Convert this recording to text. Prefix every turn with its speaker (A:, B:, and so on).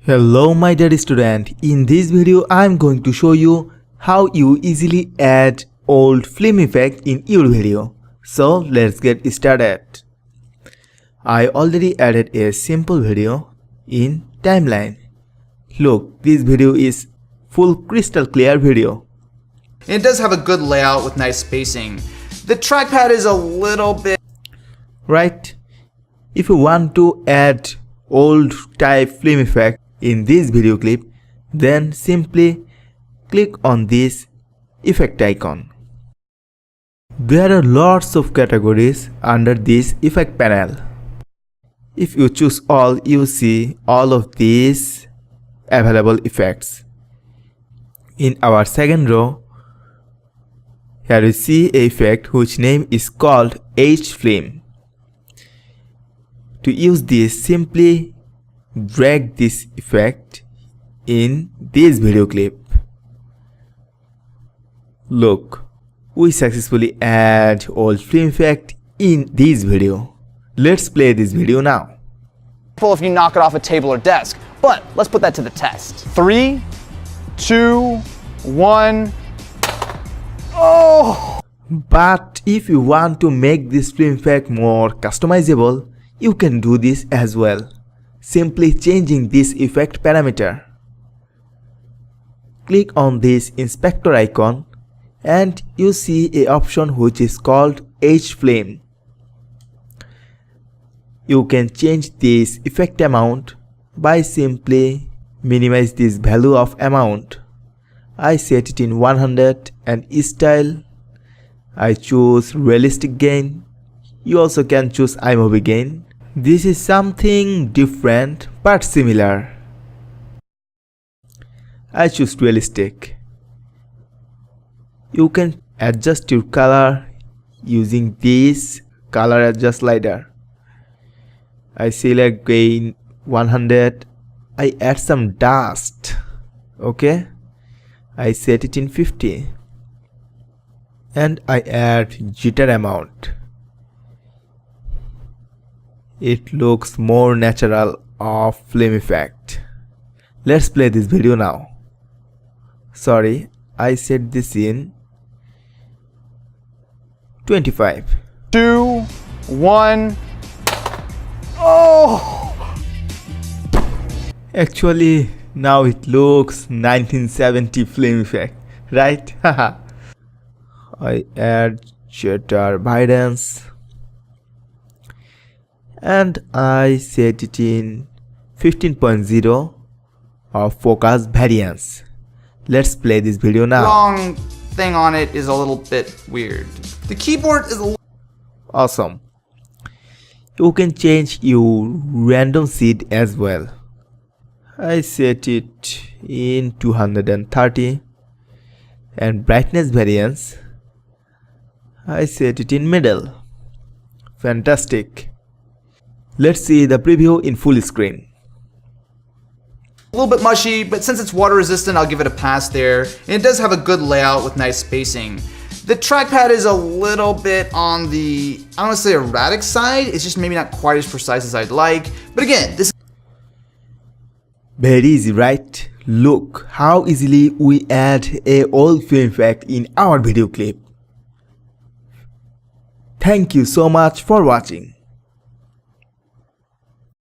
A: Hello my dear student, in this video I am going to show you how you easily add old film effect in your video. So let's get started. I already added a simple video in timeline. Look, this video is full crystal clear video.
B: It does have a good layout with nice spacing. The trackpad is a little bit
A: Right? If you want to add old type film effect in this video clip, then simply click on this effect icon. There are lots of categories under this effect panel. If you choose all, you see all of these available effects. In our second row, here you see a effect which name is called H-Film. To use this, simply drag this effect in this video clip. Look, we successfully add old film effect in this video. Let's play this video now.
B: if you knock it off a table or desk, but let's put that to the test. 3, 2, 1. Oh!
A: But if you want to make this film effect more customizable, you can do this as well, simply changing this effect parameter. Click on this inspector icon and you see a option which is called H-Flame. You can change this effect amount by simply minimize this value of amount. I set it in 100 and style I choose realistic gain. You also can choose iMovie gain. This is something different but similar. I choose realistic. You can adjust your color using this color adjust slider. I select gain 100. I add some dust. Okay. I set it in 50. And I add jitter amount. It looks more natural of film effect. Let's play this video now. Sorry, I set this in 25.
B: 2, 1. Oh!
A: Actually, now it looks 1970 film effect, right? I add shutter brightness and I set it in 15.0 of focus variance. Let's play this video now.
B: Wrong thing on it is a little bit weird. The keyboard is a little
A: Awesome. You can change your random seed as well. I set it in 230 and brightness variance I set it in middle. Fantastic. Let's see the preview in full screen.
B: a little bit mushy, but since it's water resistant, I'll give it a pass there. And it does have a good layout with nice spacing. The trackpad is a little bit on the, I don't want to say erratic side. It's just maybe not quite as precise as I'd like. But again, this is
A: Very easy, right? Look how easily we add a old film effect in our video clip. Thank you so much for watching.